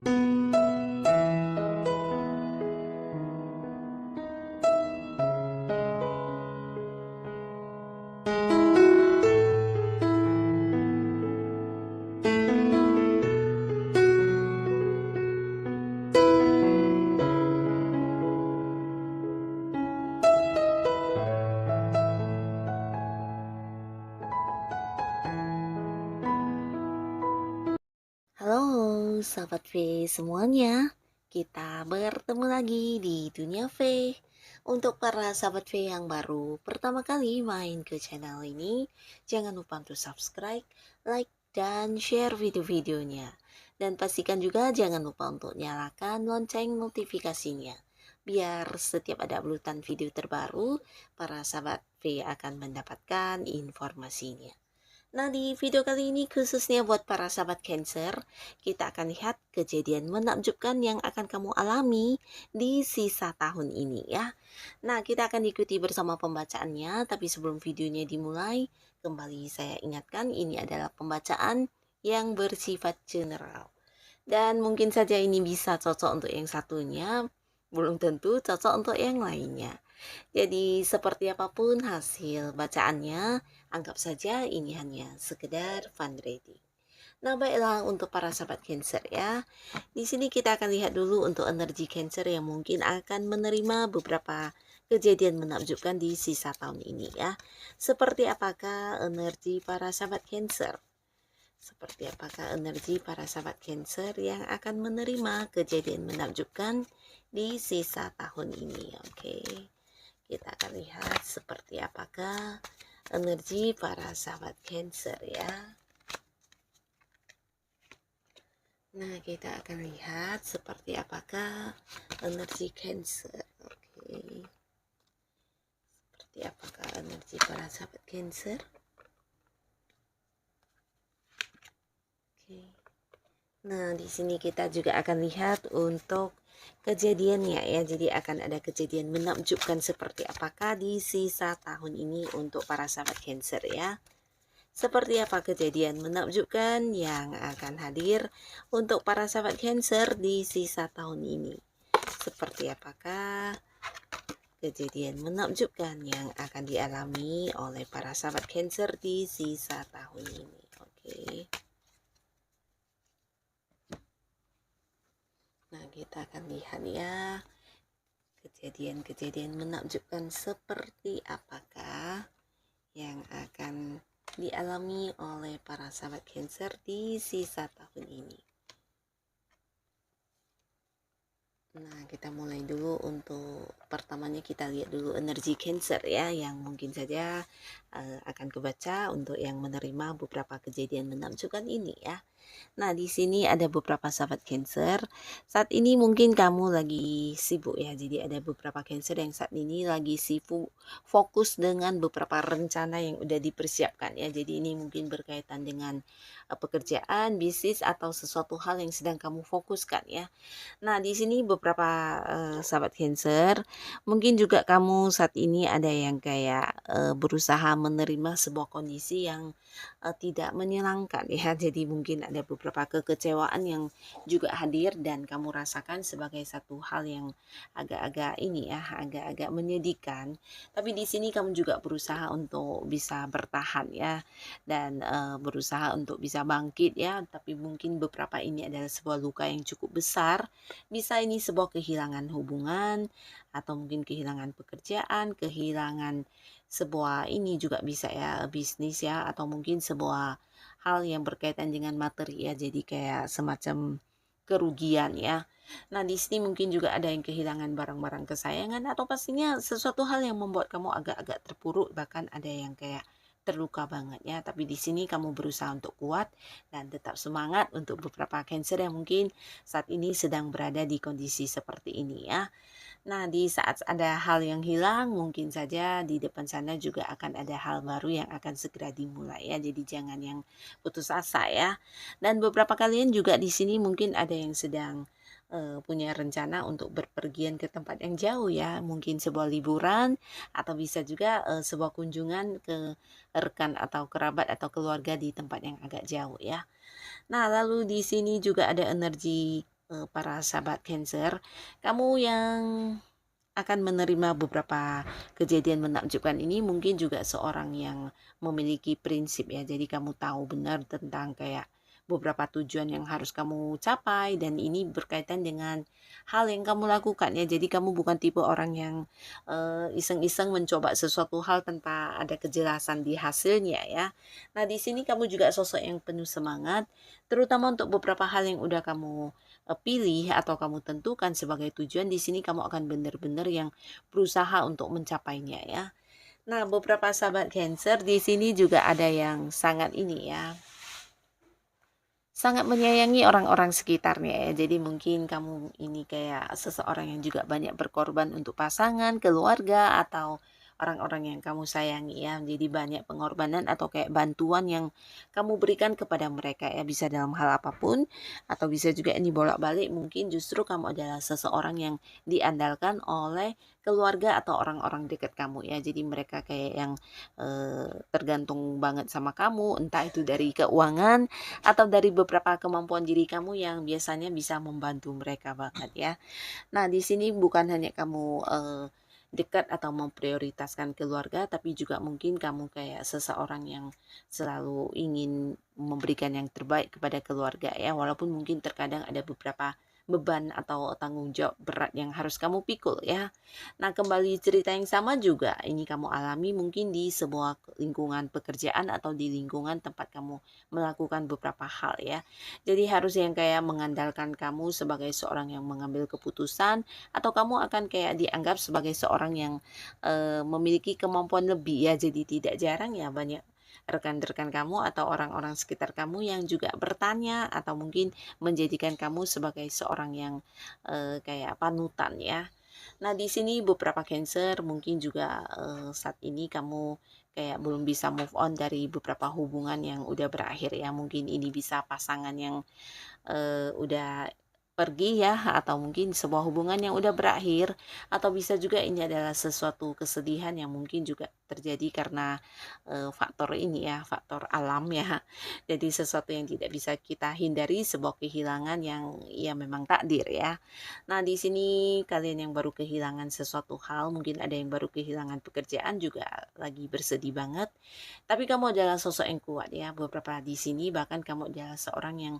Halo sahabat V semuanya, kita bertemu lagi di Dunia V. Untuk para sahabat V yang baru pertama kali main ke channel ini, jangan lupa untuk subscribe, like, dan share video-videonya. Dan pastikan juga jangan lupa untuk nyalakan lonceng notifikasinya. Biar setiap ada uploadan video terbaru, para sahabat V akan mendapatkan informasinya. Nah, di video kali ini khususnya buat para sahabat Cancer, kita akan lihat kejadian menakjubkan yang akan kamu alami di sisa tahun ini ya. Nah, kita akan ikuti bersama pembacaannya, tapi sebelum videonya dimulai, kembali saya ingatkan ini adalah pembacaan yang bersifat general. Dan mungkin saja ini bisa cocok untuk yang satunya, belum tentu cocok untuk yang lainnya. Jadi seperti apapun hasil bacaannya, anggap saja ini hanya sekedar fun reading. Nah, baiklah untuk para sahabat Cancer ya. Di sini kita akan lihat dulu untuk energi Cancer yang mungkin akan menerima beberapa kejadian menakjubkan di sisa tahun ini ya. Seperti apakah energi para sahabat Cancer? Seperti apakah energi para sahabat Cancer yang akan menerima kejadian menakjubkan di sisa tahun ini? Oke. Kita akan lihat seperti apakah energi para sahabat Cancer ya. Nah, kita akan lihat seperti apakah energi Cancer. Oke. Seperti apakah energi para sahabat Cancer? Oke. Nah, di sini kita juga akan lihat untuk kejadiannya ya. Jadi akan ada kejadian menakjubkan seperti apakah di sisa tahun ini untuk para sahabat Cancer ya. Seperti apa kejadian menakjubkan yang akan hadir untuk para sahabat Cancer di sisa tahun ini? Seperti apakah kejadian menakjubkan yang akan dialami oleh para sahabat Cancer di sisa tahun ini? Oke. Nah, kita akan lihat ya kejadian-kejadian menakjubkan seperti apakah yang akan dialami oleh para sahabat Cancer di sisa tahun ini. Nah, kita mulai dulu untuk pertamanya kita lihat dulu energi Cancer ya, yang mungkin saja akan kebaca untuk yang menerima beberapa kejadian menakjubkan ini ya. Nah, di sini ada beberapa sahabat Cancer. Saat ini mungkin kamu lagi sibuk ya. Jadi ada beberapa Cancer yang saat ini lagi sibuk fokus dengan beberapa rencana yang udah dipersiapkan ya. Jadi ini mungkin berkaitan dengan pekerjaan, bisnis atau sesuatu hal yang sedang kamu fokuskan ya. Nah, di sini beberapa sahabat Cancer, mungkin juga kamu saat ini ada yang kayak berusaha menerima sebuah kondisi yang tidak menyenangkan ya. Jadi mungkin ada beberapa kekecewaan yang juga hadir dan kamu rasakan sebagai satu hal yang agak-agak ini ya, agak-agak menyedihkan. Tapi di sini kamu juga berusaha untuk bisa bertahan ya dan berusaha untuk bisa bangkit ya. Tapi mungkin beberapa ini adalah sebuah luka yang cukup besar. Bisa ini sebuah kehilangan hubungan atau mungkin kehilangan pekerjaan, kehilangan sebuah ini juga bisa ya bisnis ya atau mungkin sebuah hal yang berkaitan dengan materi ya, jadi kayak semacam kerugian ya. Nah, di sini mungkin juga ada yang kehilangan barang-barang kesayangan atau pastinya sesuatu hal yang membuat kamu agak-agak terpuruk, bahkan ada yang kayak terluka banget ya. Tapi di sini kamu berusaha untuk kuat dan tetap semangat untuk beberapa Cancer yang mungkin saat ini sedang berada di kondisi seperti ini ya. Nah, di saat ada hal yang hilang, mungkin saja di depan sana juga akan ada hal baru yang akan segera dimulai ya. Jadi jangan yang putus asa ya. Dan beberapa kalian juga di sini mungkin ada yang sedang punya rencana untuk berpergian ke tempat yang jauh ya. Mungkin sebuah liburan atau bisa juga sebuah kunjungan ke rekan atau kerabat atau keluarga di tempat yang agak jauh ya. Nah, lalu di sini juga ada energi para sahabat Cancer, kamu yang akan menerima beberapa kejadian menakjubkan ini mungkin juga seorang yang memiliki prinsip ya. Jadi kamu tahu benar tentang kayak beberapa tujuan yang harus kamu capai dan ini berkaitan dengan hal yang kamu lakukan ya. Jadi kamu bukan tipe orang yang iseng-iseng mencoba sesuatu hal tanpa ada kejelasan di hasilnya ya. Nah, di sini kamu juga sosok yang penuh semangat, terutama untuk beberapa hal yang udah kamu pilih atau kamu tentukan sebagai tujuan. Di sini kamu akan benar-benar yang berusaha untuk mencapainya ya. Nah, beberapa sahabat Cancer di sini juga ada yang sangat ini ya, sangat menyayangi orang-orang sekitarnya ya. Jadi mungkin kamu ini kayak seseorang yang juga banyak berkorban untuk pasangan, keluarga, atau orang-orang yang kamu sayangi ya. Jadi banyak pengorbanan atau kayak bantuan yang kamu berikan kepada mereka ya. Bisa dalam hal apapun atau bisa juga ini bolak-balik. Mungkin justru kamu adalah seseorang yang diandalkan oleh keluarga atau orang-orang dekat kamu ya. Jadi mereka kayak yang tergantung banget sama kamu, entah itu dari keuangan atau dari beberapa kemampuan diri kamu yang biasanya bisa membantu mereka banget ya. Nah, di sini bukan hanya kamu dekat atau memprioritaskan keluarga, tapi juga mungkin kamu kayak seseorang yang selalu ingin memberikan yang terbaik kepada keluarga ya, walaupun mungkin terkadang ada beberapa beban atau tanggung jawab berat yang harus kamu pikul ya. Nah, kembali cerita yang sama juga ini kamu alami mungkin di sebuah lingkungan pekerjaan atau di lingkungan tempat kamu melakukan beberapa hal ya. Jadi harus yang kayak mengandalkan kamu sebagai seorang yang mengambil keputusan atau kamu akan kayak dianggap sebagai seorang yang memiliki kemampuan lebih ya. Jadi tidak jarang ya banyak rekan-rekan kamu atau orang-orang sekitar kamu yang juga bertanya atau mungkin menjadikan kamu sebagai seorang yang kayak panutan ya. Nah, di sini beberapa Cancer mungkin juga saat ini kamu kayak belum bisa move on dari beberapa hubungan yang udah berakhir ya. Mungkin ini bisa pasangan yang udah pergi ya, atau mungkin sebuah hubungan yang udah berakhir, atau bisa juga ini adalah sesuatu kesedihan yang mungkin juga terjadi karena faktor ini ya, faktor alam ya. Jadi sesuatu yang tidak bisa kita hindari, sebuah kehilangan yang ya memang takdir ya. Nah, di sini kalian yang baru kehilangan sesuatu hal, mungkin ada yang baru kehilangan pekerjaan juga lagi bersedih banget. Tapi kamu adalah sosok yang kuat ya. Beberapa di sini bahkan kamu adalah seorang yang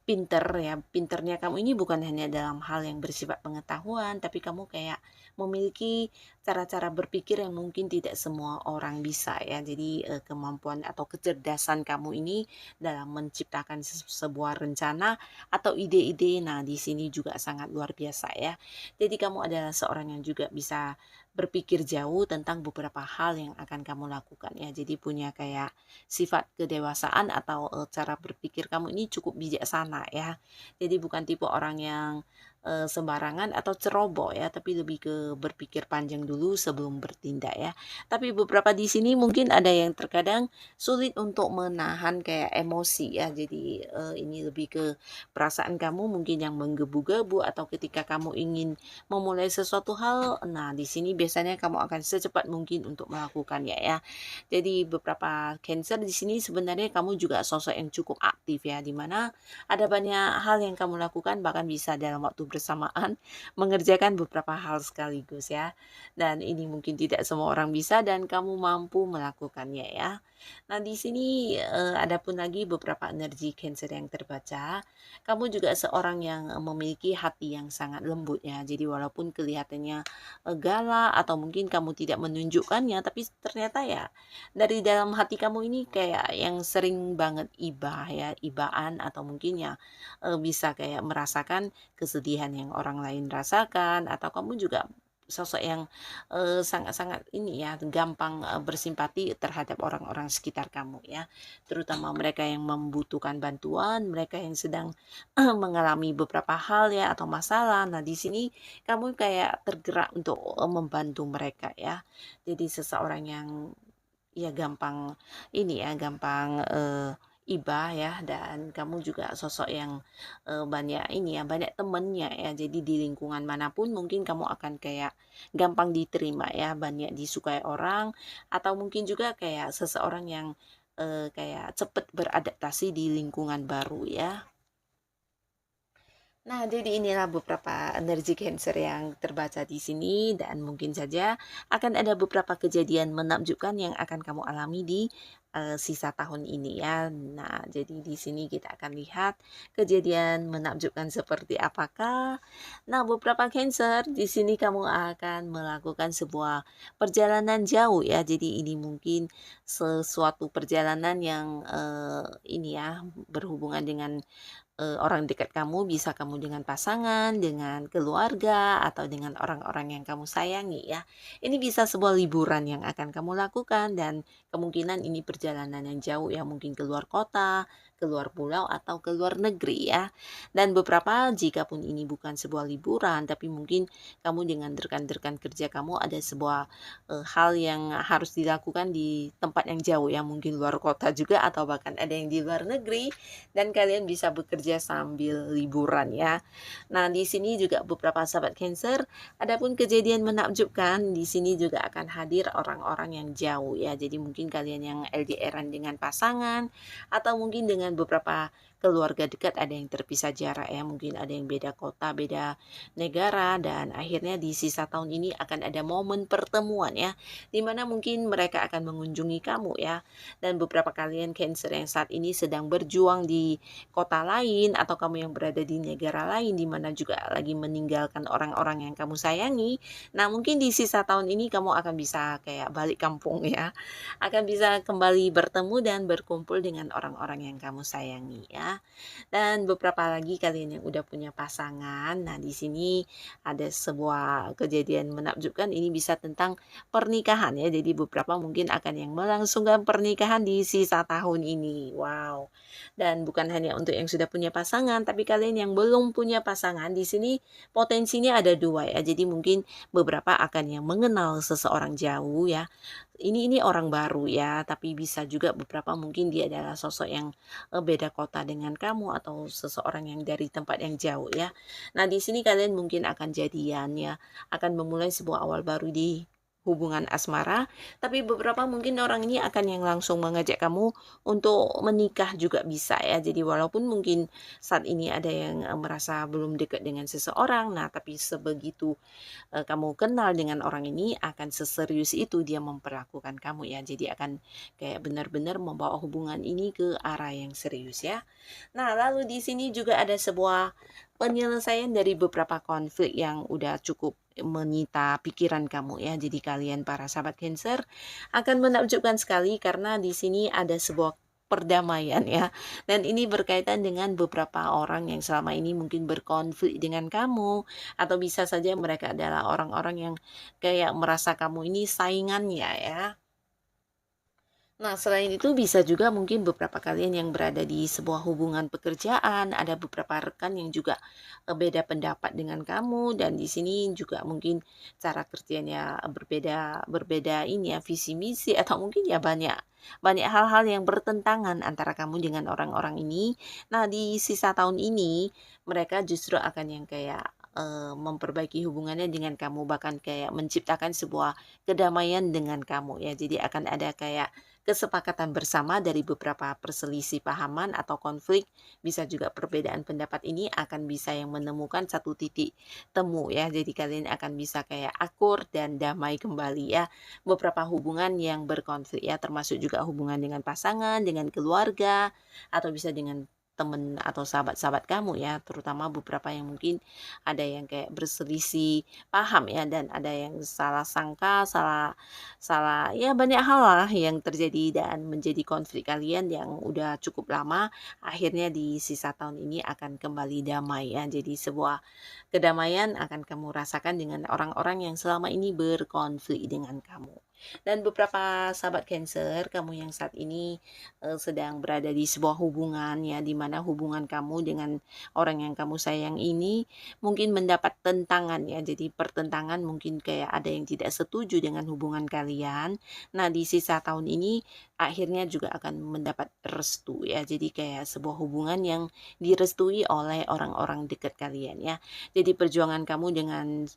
pinter ya. Pinternya kamu ini bukan hanya dalam hal yang bersifat pengetahuan, tapi kamu kayak memiliki cara-cara berpikir yang mungkin tidak semua orang bisa ya. Jadi kemampuan atau kecerdasan kamu ini dalam menciptakan sebuah rencana atau ide-ide, nah di sini juga sangat luar biasa ya. Jadi kamu adalah seorang yang juga bisa berpikir jauh tentang beberapa hal yang akan kamu lakukan ya. Jadi punya kayak sifat kedewasaan atau cara berpikir kamu ini cukup bijaksana ya. Jadi bukan tipe orang yang sembarangan atau ceroboh ya, tapi lebih ke berpikir panjang dulu sebelum bertindak ya. Tapi beberapa di sini mungkin ada yang terkadang sulit untuk menahan kayak emosi ya. Jadi ini lebih ke perasaan kamu mungkin yang menggebu-gebu atau ketika kamu ingin memulai sesuatu hal, nah di sini biasanya kamu akan secepat mungkin untuk melakukannya ya. Jadi beberapa Cancer di sini sebenarnya kamu juga sosok yang cukup aktif ya, dimana ada banyak hal yang kamu lakukan bahkan bisa dalam waktu bersamaan mengerjakan beberapa hal sekaligus ya. Dan ini mungkin tidak semua orang bisa dan kamu mampu melakukannya ya. Nah, di sini ada pun lagi beberapa energi Cancer yang terbaca. Kamu juga seorang yang memiliki hati yang sangat lembut ya. Jadi walaupun kelihatannya galak atau mungkin kamu tidak menunjukkannya, tapi ternyata ya dari dalam hati kamu ini kayak yang sering banget ibah ya, ibaan atau mungkin ya bisa kayak merasakan kesedihan yang orang lain rasakan atau kamu juga sosok yang sangat-sangat ini ya gampang bersimpati terhadap orang-orang sekitar kamu ya, terutama mereka yang membutuhkan bantuan, mereka yang sedang mengalami beberapa hal ya atau masalah. Nah, di sini kamu kayak tergerak untuk membantu mereka ya. Jadi seseorang yang ya gampang ini ya, gampang iba ya, dan kamu juga sosok yang banyak ini ya, banyak temennya ya. Jadi di lingkungan manapun mungkin kamu akan kayak gampang diterima ya, banyak disukai orang atau mungkin juga kayak seseorang yang kayak cepet beradaptasi di lingkungan baru ya. Nah, jadi inilah beberapa energi Cancer yang terbaca di sini dan mungkin saja akan ada beberapa kejadian menakjubkan yang akan kamu alami di sisa tahun ini ya. Nah, jadi di sini kita akan lihat kejadian menakjubkan seperti apakah. Nah, beberapa Cancer di sini kamu akan melakukan sebuah perjalanan jauh ya. Jadi ini mungkin sesuatu perjalanan yang ini ya berhubungan dengan orang dekat kamu, bisa kamu dengan pasangan, dengan keluarga, atau dengan orang-orang yang kamu sayangi ya. Ini bisa sebuah liburan yang akan kamu lakukan dan kemungkinan ini perjalanan yang jauh ya, mungkin keluar kota, keluar pulau, atau keluar negeri ya. Dan beberapa jika pun ini bukan sebuah liburan, tapi mungkin kamu dengan rekan-rekan kerja kamu ada sebuah hal yang harus dilakukan di tempat yang jauh ya, mungkin luar kota juga atau bahkan ada yang di luar negeri dan kalian bisa bekerja sambil liburan ya. Nah, di sini juga beberapa sahabat Cancer, adapun kejadian menakjubkan di sini juga akan hadir orang-orang yang jauh ya. Jadi mungkin kalian yang LDRan dengan pasangan atau mungkin dengan beberapa keluarga dekat ada yang terpisah jarak ya, mungkin ada yang beda kota, beda negara dan akhirnya di sisa tahun ini akan ada momen pertemuan ya, dimana mungkin mereka akan mengunjungi kamu ya. Dan beberapa kalian Cancer yang saat ini sedang berjuang di kota lain atau kamu yang berada di negara lain di mana juga lagi meninggalkan orang-orang yang kamu sayangi. Nah, mungkin di sisa tahun ini kamu akan bisa kayak balik kampung ya. Akan bisa kembali bertemu dan berkumpul dengan orang-orang yang kamu sayangi ya. Dan beberapa lagi kalian yang udah punya pasangan. Nah, di sini ada sebuah kejadian menakjubkan ini bisa tentang pernikahan ya. Jadi beberapa mungkin akan yang melangsungkan pernikahan di sisa tahun ini. Wow. Dan bukan hanya untuk yang sudah punya pasangan, tapi kalian yang belum punya pasangan di sini potensinya ada dua ya. Jadi mungkin beberapa akan yang mengenal seseorang jauh ya. Ini orang baru ya, tapi bisa juga beberapa mungkin dia adalah sosok yang beda kota dengan kamu atau seseorang yang dari tempat yang jauh ya. Nah, di sini kalian mungkin akan jadian ya, akan memulai sebuah awal baru di hubungan asmara, tapi beberapa mungkin orang ini akan yang langsung mengajak kamu untuk menikah juga bisa ya. Jadi walaupun mungkin saat ini ada yang merasa belum dekat dengan seseorang, nah tapi sebegitu kamu kenal dengan orang ini akan seserius itu dia memperlakukan kamu ya. Jadi akan kayak benar-benar membawa hubungan ini ke arah yang serius ya. Nah, lalu di sini juga ada sebuah penyelesaian dari beberapa konflik yang udah cukup menyita pikiran kamu ya. Jadi kalian para sahabat Cancer akan menakjubkan sekali karena di sini ada sebuah perdamaian ya. Dan ini berkaitan dengan beberapa orang yang selama ini mungkin berkonflik dengan kamu atau bisa saja mereka adalah orang-orang yang kayak merasa kamu ini saingannya ya. Nah, selain itu bisa juga mungkin beberapa kalian yang berada di sebuah hubungan pekerjaan, ada beberapa rekan yang juga beda pendapat dengan kamu dan di sini juga mungkin cara kerjanya berbeda berbeda ini ya visi misi atau mungkin ya banyak banyak hal-hal yang bertentangan antara kamu dengan orang-orang ini. Nah, di sisa tahun ini mereka justru akan yang kayak memperbaiki hubungannya dengan kamu bahkan kayak menciptakan sebuah kedamaian dengan kamu ya. Jadi akan ada kayak kesepakatan bersama dari beberapa perselisih pahaman atau konflik, bisa juga perbedaan pendapat ini akan bisa yang menemukan satu titik temu ya. Jadi kalian akan bisa kayak akur dan damai kembali ya. Beberapa hubungan yang berkonflik ya, termasuk juga hubungan dengan pasangan, dengan keluarga, atau bisa dengan teman atau sahabat-sahabat kamu ya, terutama beberapa yang mungkin ada yang kayak berselisih paham ya dan ada yang salah sangka, salah salah ya banyak hal lah yang terjadi dan menjadi konflik kalian yang udah cukup lama akhirnya di sisa tahun ini akan kembali damai ya. Jadi sebuah kedamaian akan kamu rasakan dengan orang-orang yang selama ini berkonflik dengan kamu. Dan beberapa sahabat Cancer, kamu yang saat ini sedang berada di sebuah hubungan ya, di mana hubungan kamu dengan orang yang kamu sayang ini mungkin mendapat tentangan ya. Jadi pertentangan mungkin kayak ada yang tidak setuju dengan hubungan kalian. Nah, di sisa tahun ini akhirnya juga akan mendapat restu ya. Jadi kayak sebuah hubungan yang direstui oleh orang-orang dekat kalian ya. Jadi perjuangan kamu dengan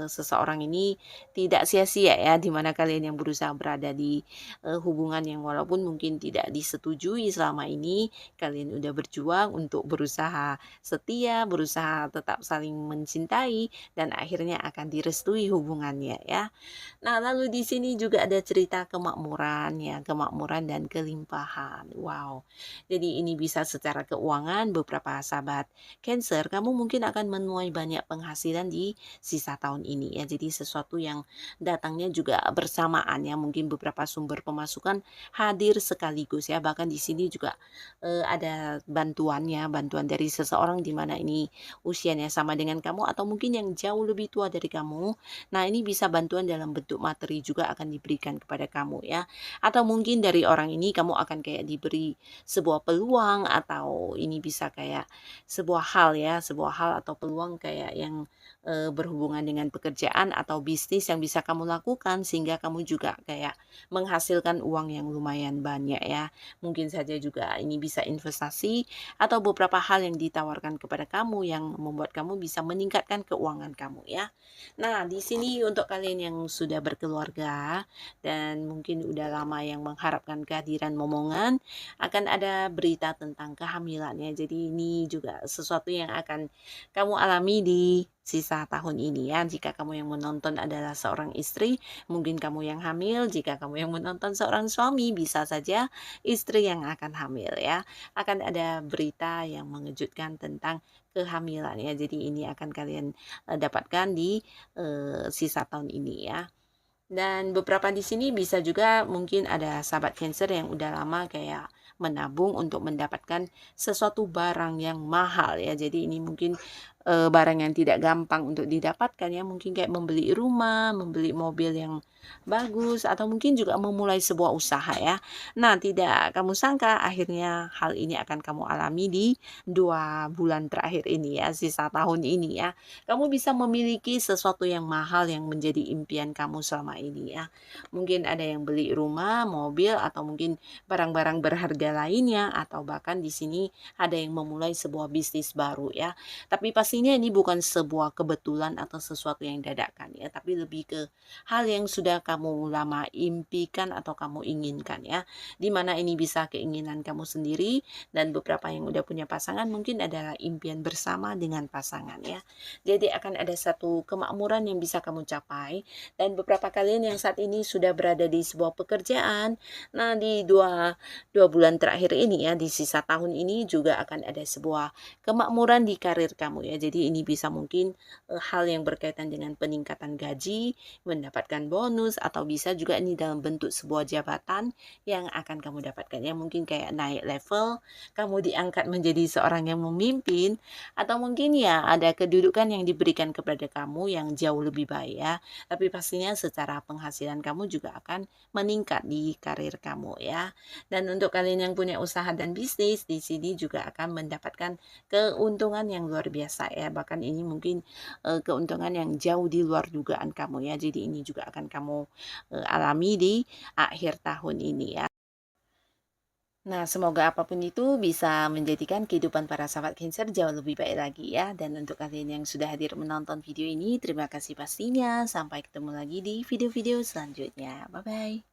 seseorang ini tidak sia-sia ya, di mana kalian kalian yang berusaha berada di hubungan yang walaupun mungkin tidak disetujui selama ini, kalian udah berjuang untuk berusaha setia, berusaha tetap saling mencintai, dan akhirnya akan direstui hubungannya ya. Nah, lalu di sini juga ada cerita kemakmuran ya, kemakmuran dan kelimpahan. Wow. Jadi ini bisa secara keuangan, beberapa sahabat Cancer, kamu mungkin akan menuai banyak penghasilan di sisa tahun ini ya. Jadi sesuatu yang datangnya juga bersamaan ya, mungkin beberapa sumber pemasukan hadir sekaligus ya. Bahkan di sini juga ada bantuannya, bantuan dari seseorang di mana ini usianya sama dengan kamu atau mungkin yang jauh lebih tua dari kamu. Nah, ini bisa bantuan dalam bentuk materi juga akan diberikan kepada kamu ya. Atau mungkin dari orang ini kamu akan kayak diberi sebuah peluang, atau ini bisa kayak sebuah hal ya, sebuah hal atau peluang kayak yang berhubungan dengan pekerjaan atau bisnis yang bisa kamu lakukan sehingga kamu juga kayak menghasilkan uang yang lumayan banyak ya. Mungkin saja juga ini bisa investasi atau beberapa hal yang ditawarkan kepada kamu yang membuat kamu bisa meningkatkan keuangan kamu ya. Nah, di sini untuk kalian yang sudah berkeluarga dan mungkin udah lama yang mengharapkan kehadiran momongan, akan ada berita tentang kehamilannya. Jadi ini juga sesuatu yang akan kamu alami di sisa tahun ini ya. Jika kamu yang menonton adalah seorang istri, mungkin kamu yang hamil. Jika kamu yang menonton seorang suami, bisa saja istri yang akan hamil ya. Akan ada berita yang mengejutkan tentang kehamilan ya. Jadi ini akan kalian dapatkan di sisa tahun ini ya. Dan beberapa di sini bisa juga mungkin ada sahabat Cancer yang udah lama kayak menabung untuk mendapatkan sesuatu barang yang mahal ya. Jadi ini mungkin barang yang tidak gampang untuk didapatkan ya. Mungkin kayak membeli rumah, membeli mobil yang bagus, atau mungkin juga memulai sebuah usaha ya. Nah, tidak kamu sangka akhirnya hal ini akan kamu alami di 2 bulan terakhir ini ya, sisa tahun ini ya. Kamu bisa memiliki sesuatu yang mahal yang menjadi impian kamu selama ini ya. Mungkin ada yang beli rumah, mobil, atau mungkin barang-barang berharga lainnya, atau bahkan di sini ada yang memulai sebuah bisnis baru ya. Tapi pastinya ini bukan sebuah kebetulan atau sesuatu yang dadakan ya, tapi lebih ke hal yang sudah kamu lama impikan atau kamu inginkan ya. Dimana ini bisa keinginan kamu sendiri, dan beberapa yang udah punya pasangan mungkin adalah impian bersama dengan pasangan ya. Jadi akan ada satu kemakmuran yang bisa kamu capai, dan beberapa kalian yang saat ini sudah berada di sebuah pekerjaan, nah di dua bulan terakhir ini ya, di sisa tahun ini juga akan ada sebuah kemakmuran di karir kamu ya. Jadi ini bisa mungkin hal yang berkaitan dengan peningkatan gaji, mendapatkan bonus, atau bisa juga ini dalam bentuk sebuah jabatan yang akan kamu dapatkan ya. Mungkin kayak naik level, kamu diangkat menjadi seorang yang memimpin, atau mungkin ya ada kedudukan yang diberikan kepada kamu yang jauh lebih baik ya. Tapi pastinya secara penghasilan kamu juga akan meningkat di karir kamu ya. Dan untuk kalian yang punya usaha dan bisnis, di sini juga akan mendapatkan keuntungan yang luar biasa ya. Bahkan ini mungkin keuntungan yang jauh di luar dugaan kamu ya. Jadi ini juga akan kamu alami di akhir tahun ini ya. Nah, semoga apapun itu bisa menjadikan kehidupan para sahabat Cancer jauh lebih baik lagi ya. Dan untuk kalian yang sudah hadir menonton video ini, terima kasih pastinya. Sampai ketemu lagi di video-video selanjutnya. Bye-bye.